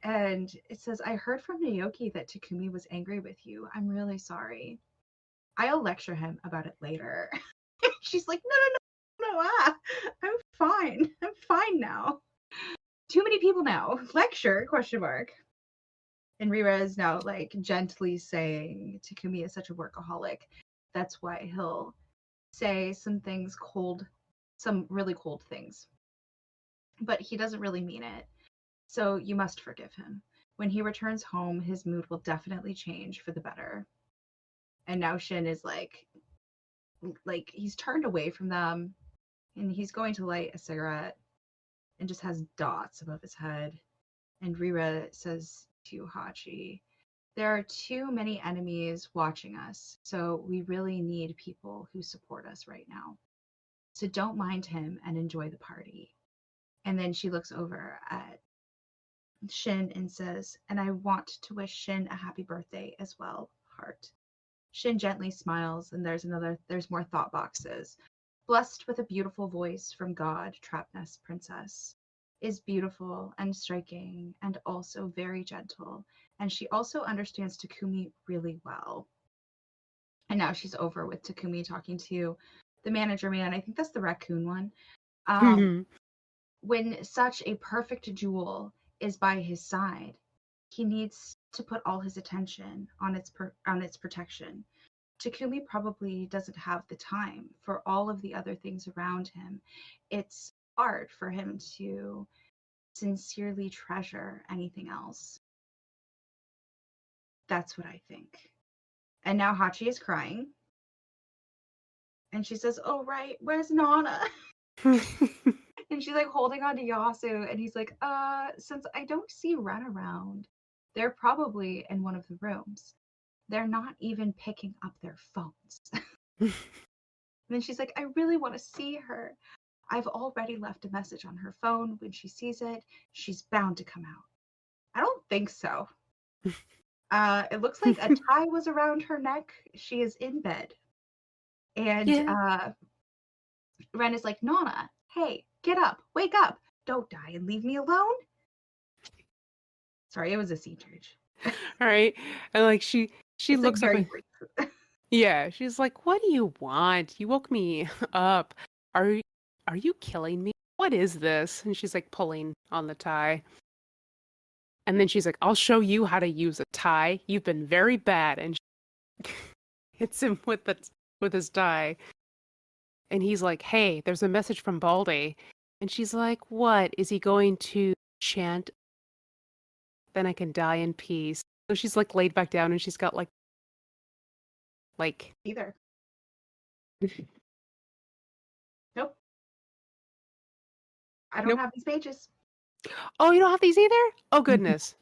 And it says, I heard from Naoki that Takumi was angry with you. I'm really sorry. I'll lecture him about it later. She's like, no, I'm fine. I'm fine now. Too many people now. Lecture? Question mark. And Rira is now like gently saying Takumi is such a workaholic. That's why he'll say some really cold things. But he doesn't really mean it. So you must forgive him. When he returns home, his mood will definitely change for the better. And now Shin is like he's turned away from them and he's going to light a cigarette and just has dots above his head. And Rira says to Hachi, there are too many enemies watching us, so we really need people who support us right now. So don't mind him and enjoy the party. And then she looks over at Shin and says, and I want to wish Shin a happy birthday as well, heart. Shin gently smiles, and there's more thought boxes. Blessed with a beautiful voice from God, Trapnest Princess is beautiful and striking and also very gentle. And she also understands Takumi really well. And now she's over with Takumi talking to the manager man. I think that's the raccoon one. Mhm. When such a perfect jewel is by his side, he needs to put all his attention on its protection. Takumi probably doesn't have the time for all of the other things around him. It's hard for him to sincerely treasure anything else. That's what I think. And now Hachi is crying. And she says, oh, right, where's Nana? And she's like holding on to Yasu. And he's like, since I don't see Ren around, they're probably in one of the rooms. they're not even picking up their phones. And then she's like, I really want to see her. I've already left a message on her phone. When she sees it, she's bound to come out. I don't think so. It looks like a tie was around her neck. She is in bed. And Yeah. Ren is like, Nana, hey, get up, wake up. Don't die and leave me alone. Sorry, it was a scene change. All right. And like she It's looks up very and brief. yeah, she's like, "What do you want? You woke me up. Are you killing me? What is this?" And she's like pulling on the tie. And then she's like, "I'll show you how to use a tie. You've been very bad." And she hits him with his tie. And he's like, "Hey, there's a message from Baldy." And she's like, "What? Is he going to chant? Then I can die in peace." So she's like laid back down and she's got like Either. Nope. I don't Nope. have these pages. Oh, you don't have these either? Oh goodness.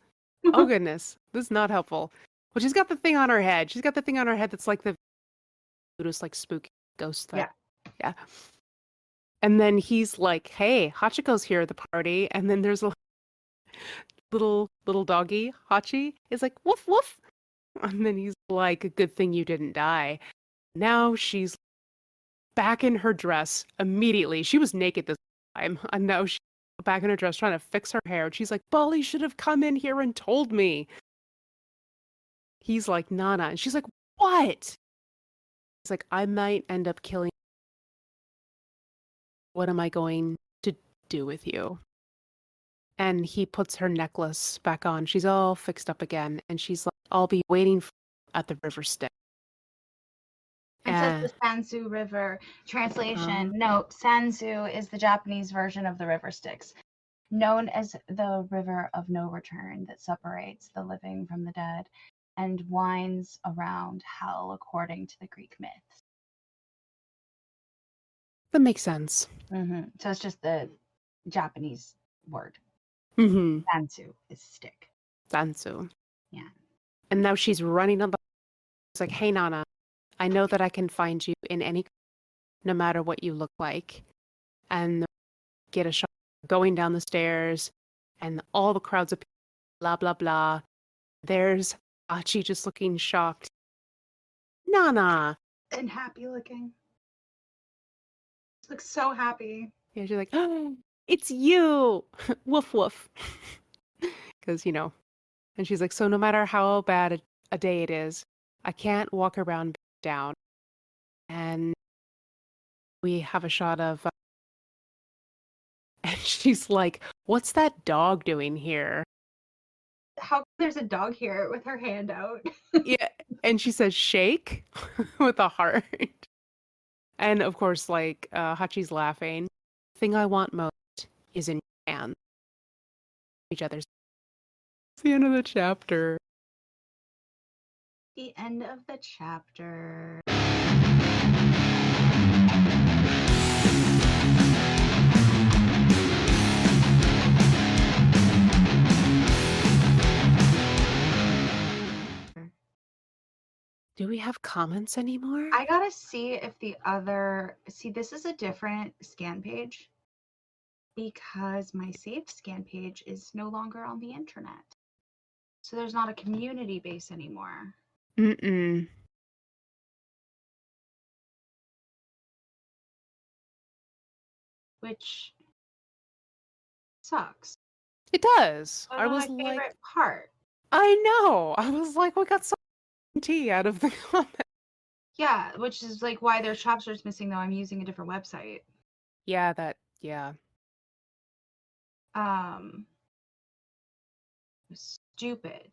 Oh goodness. This is not helpful. Well, she's got the thing on her head. She's got the thing on her head that's like the Buddhist like spooky ghost thing. Yeah. And then he's like, "Hey, Hachiko's here at the party." And then there's a little doggy, Hachi, is like, "Woof woof." And then he's like, "A good thing you didn't die." Now she's back in her dress immediately. She was naked this time. And now she's back in her dress trying to fix her hair. And she's like, "Bali should have come in here and told me." He's like, "Nana." And she's like, "What?" He's like, "I might end up killing. What am I going to do with you?" And he puts her necklace back on. She's all fixed up again. And she's like, "I'll be waiting at the river Styx." It says the Sansu River. Translation, note, Sansu is the Japanese version of the river Styx, known as the river of no return that separates the living from the dead and winds around hell according to the Greek myths. That makes sense. So it's just the Japanese word. Mm-hmm. Sansu is stick. Sansu. Yeah. And now she's running on the. It's like, "Hey, Nana, I know that I can find you in any, no matter what you look like," and get a shot going down the stairs, and all the crowds appear. Blah blah blah. There's Achi just looking shocked. "Nana," And happy looking. She looks so happy. yeah, she's like, "Oh, it's you." Woof woof. Because and she's like, "So no matter how bad a day it is, I can't walk around down." And we have a shot of, and she's like, "What's that dog doing here?" How there's a dog here with her hand out. Yeah, and she says, "Shake," with a heart. And of course, like Hachi's laughing. "The thing I want most is in your hand." Each other's. It's the end of the chapter. The end of the chapter. Do we have comments anymore? I gotta see if the other. See, this is a different scan page because my saved scan page is no longer on the internet. So there's not a community base anymore. Mm-mm. Which sucks. It does. But I was my like, favorite part. I know. I was like, we got some tea out of the comment. Yeah, which is like why their chapters missing though. I'm using a different website. Yeah, yeah. Stupid.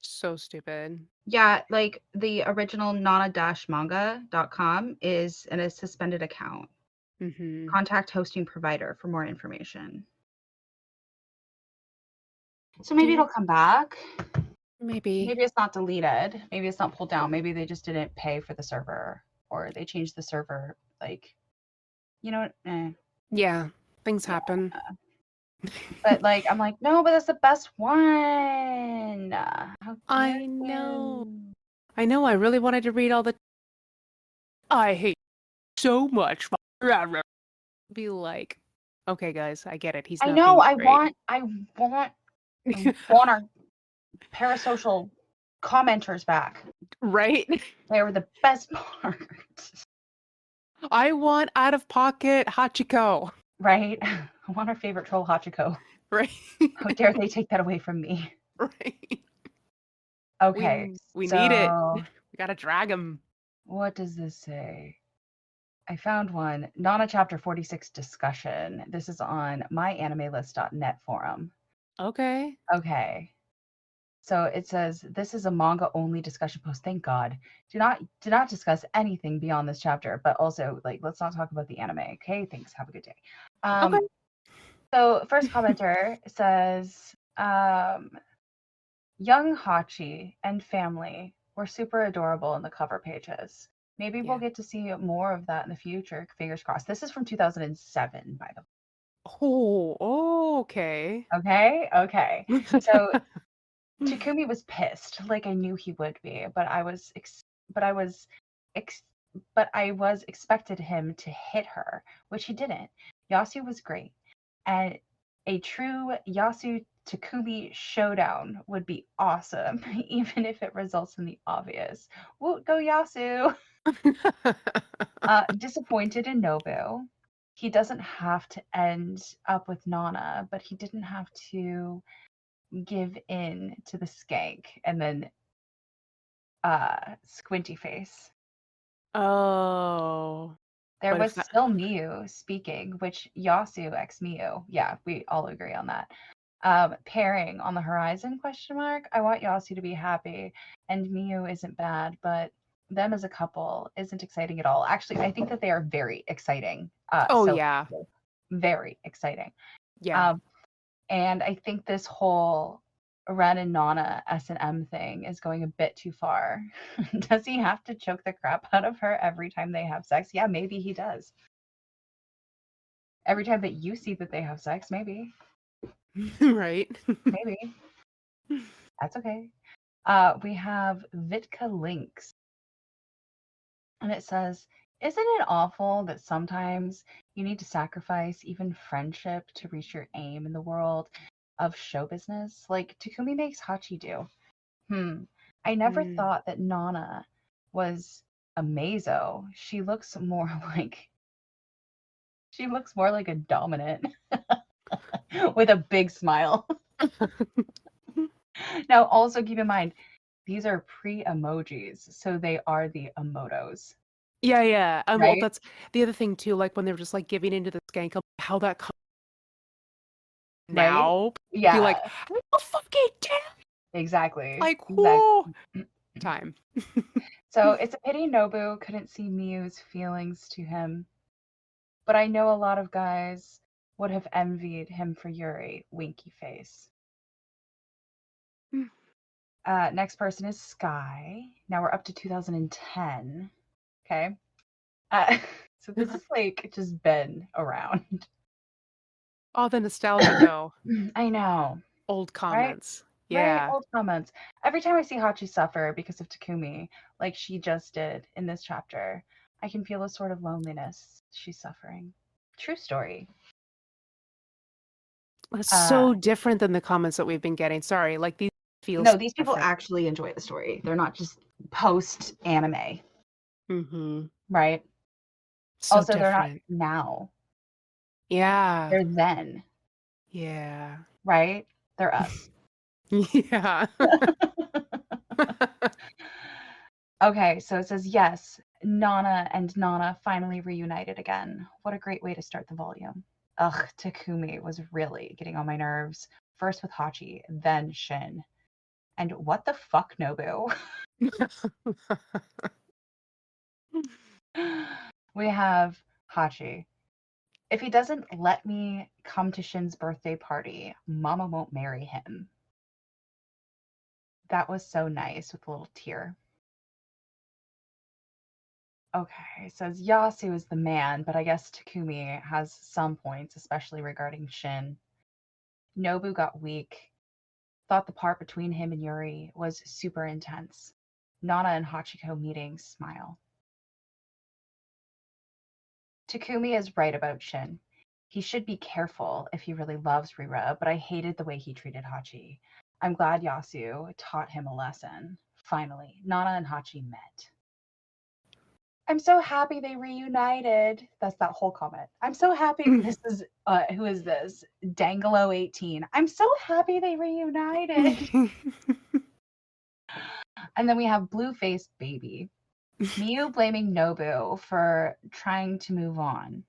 So stupid. Yeah, like the original nana-manga.com is in a suspended account. Mm-hmm. Contact hosting provider for more information. So maybe it'll come back. Maybe Maybe it's not deleted. Maybe it's not pulled down. Maybe they just didn't pay for the server or they changed the server. Like, Yeah, things happen. But like, I'm like, no, but that's the best one. I know. I know, I really wanted to read all the I hate so much. Be like, okay, guys, I get it. He's I not know. being I great. want. I want our parasocial commenters back. Right? They were the best part. I want out of pocket Hachiko. Right? I want our favorite troll Hachiko. Right? How dare they take that away from me? Right. Okay, We need it. so We gotta drag him. what does this say? I found one. Nana chapter 46 discussion. This is on myanimelist.net forum. Okay. Okay. So it says this is a manga only discussion post. Thank God. Do not discuss anything beyond this chapter, but also like let's not talk about the anime. Okay, thanks. Have a good day. Okay. So first commenter says young Hachi and family were super adorable in the cover pages. Maybe we'll Yeah. get to see more of that in the future. Fingers crossed. This is from 2007, by the Oh, okay. way. Okay. So Takumi was pissed, like I knew he would be, but ex- I was expected him to hit her, which he didn't. Yasu was great, and a true Yasu Takumi showdown would be awesome, even if it results in the obvious. Woot go Yasu! Disappointed in Nobu. He doesn't have to end up with Nana, but he didn't have to give in to the skank and then squinty face. Oh, There but if was that, still Miyu speaking, which Yasu x Miyu. Yeah, we all agree on that. Pairing on the horizon, question mark. I want Yasu to be happy, and Miyu isn't bad, but them as a couple isn't exciting at all. Actually, I think that they are very exciting. oh So yeah, very exciting. yeah. Um, and I think this whole Ren and Nana S&M thing is going a bit too far. Does he have to choke the crap out of her every time they have sex? Yeah, maybe he does. Every time that you see that they have sex, maybe. Right. Maybe. That's okay. We have Vitka Links. And it says, isn't it awful that sometimes you need to sacrifice even friendship to reach your aim in the world of show business? Like Takumi makes Hachi do. I never Mm. thought that Nana was a Mazo. She looks more like a dominant with a big smile. Now also keep in mind these are pre-emojis, so they are the emotos, Yeah, yeah. Well, right? that's the other thing too. Like when they're just like giving into the skank, how that comes Right? now, be Yeah, like, oh, fucking damn, exactly. like, whoa, Exactly. time. So it's a pity Nobu couldn't see Miyu's feelings to him, but I know a lot of guys would have envied him for Yuri. Winky face. Next person is Sky. Now we're up to 2010. Okay. So this is like just been around. All the nostalgia though. I know, Old right? comments. Right? Yeah. Old comments. Every time I see Hachi suffer because of Takumi, like she just did in this chapter, I can feel a sort of loneliness she's suffering. True story. That's Uh, so different than the comments that we've been getting. Sorry, like these feel no, so these people different. actually enjoy the story. They're not just post anime, Mm-hmm. right? So Also, they're not different. now. Yeah. They're then, Yeah. right? They're us. Yeah. Okay, so it says yes, Nana and Nana finally reunited again. What a great way to start the volume. Ugh, Takumi was really getting on my nerves. First with Hachi, then Shin. And what the fuck, Nobu? We have Hachi. If he doesn't let me come to Shin's birthday party, Mama won't marry him. That was so nice with a little tear. Okay, it says Yasu is the man, but I guess Takumi has some points, especially regarding Shin. Nobu got weak. Thought the part between him and Yuri was super intense. Nana and Hachiko meeting, smile. Takumi is right about Shin. He should be careful if he really loves Rira, but I hated the way he treated Hachi. I'm glad Yasu taught him a lesson. Finally, Nana and Hachi met. I'm so happy they reunited. That's that whole comment. I'm so happy. This is who is this? Dangalo18. I'm so happy they reunited. And then we have Blue-Faced Baby. Miyu blaming Nobu for trying to move on.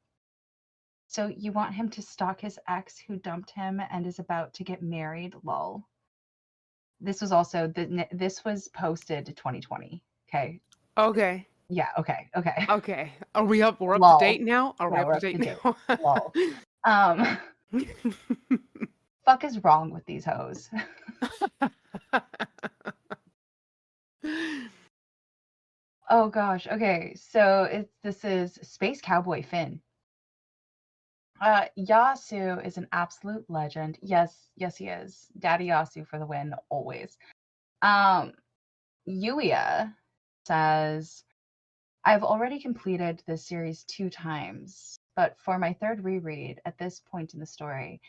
So you want him to stalk his ex who dumped him and is about to get married? Lol. This was also this was posted 2020. Okay. Okay. Yeah. Okay. Okay. Okay. Are we up? We're up Lol. to date now. Are we Yeah, up we're to date now? Lol. Fuck is wrong with these hoes? Oh gosh. Okay. So this is Space Cowboy Finn. Yasu is an absolute legend. Yes, he is. Daddy Yasu for the win, always. Yulia says, I've already completed this series 2 times, but for my 3rd reread at this point in the story,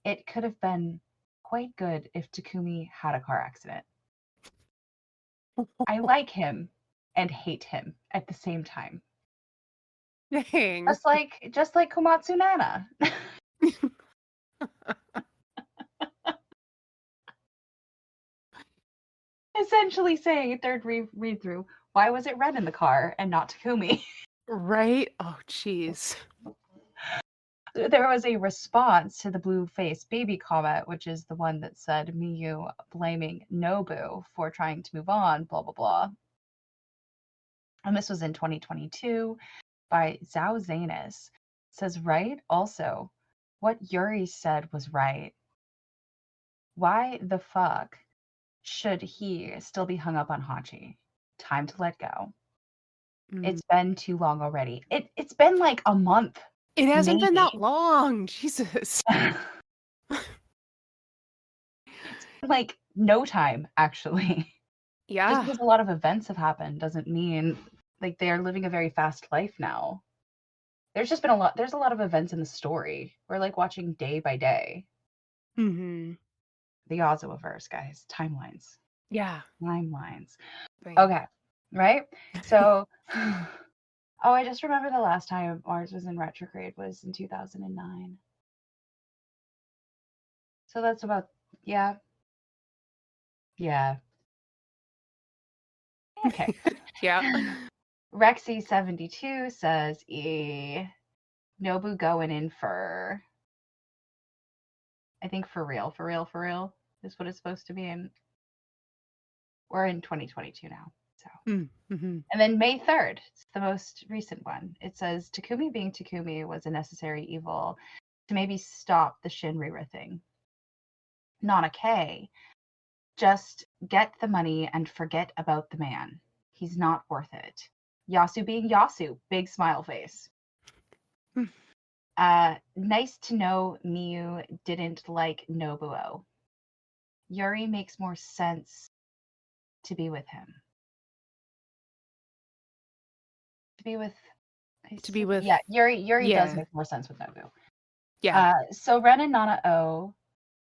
it could have been quite good if Takumi had a car accident. I like him and hate him at the same time. Dang. Just like Komatsu Nana. Essentially saying 3rd read through, why was it Ren in the car and not Takumi? Right? Oh, jeez. There was a response to the Blue-Faced Baby comment, which is the one that said Miyu blaming Nobu for trying to move on, blah, blah, blah. And this was in 2022 by Zhao Zanus. Says, right? Also, what Yuri said was right. Why the fuck should he still be hung up on Hachi? Time to let go. It's been too long already. It's been like a month. It hasn't been maybe. that long. Jesus. Like no time, actually. Yeah. Just because a lot of events have happened doesn't mean like they are living a very fast life now. There's just been there's a lot of events in the story. We're like watching day by day. Mm-hmm. The Ozawaverse, guys. Timelines. Yeah. Timelines. Thing. Okay. Right? So oh, I just remember the last time Mars was in retrograde was in 2009. So that's about yeah. Yeah. Okay. Yeah. Rexy72 says Nobu going in for I think for real is what it's supposed to be in. We're in 2022 now. So Mm-hmm. and then May 3rd, it's the most recent one. It says Takumi being Takumi was a necessary evil to maybe stop the Shinrira thing. Not okay. Just get the money and forget about the man. He's not worth it. Yasu being Yasu, big smile face. Nice to know Miyu didn't like Nobuo. Yuri makes more sense to be with him. Yeah, Yuri does make more sense with Nobu. Yeah. So Ren and Nana-O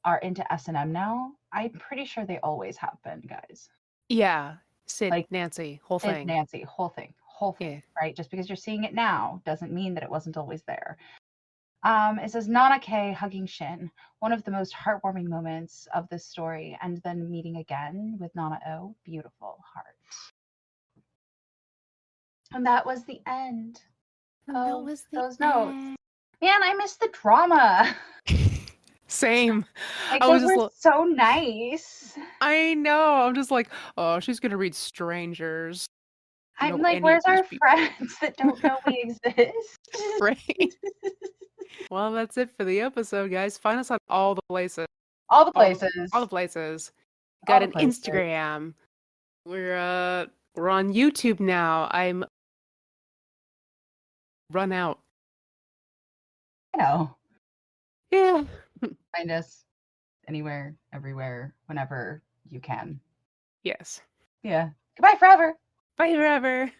are into S&M now. I'm pretty sure they always have been, guys. Yeah. Sid, like Nancy, whole thing. Nancy, whole thing, yeah. Right? Just because you're seeing it now doesn't mean that it wasn't always there. It says Nana K hugging Shin, one of the most heartwarming moments of this story, and then meeting again with Nana-O, beautiful heart. And that was the end. Those notes. Man, I missed the drama. Same. Like, those were so nice. I know. I'm just like, oh, she's gonna read Strangers. I'm like, where's our friends that don't know we exist? Right. Well, that's it for the episode, guys. Find us on all the places. All the places. All the places. Got an Instagram. We're on YouTube now. I'm run out. I know. Yeah. Find us anywhere, everywhere, whenever you can. Yes. Yeah. Goodbye forever. Bye forever.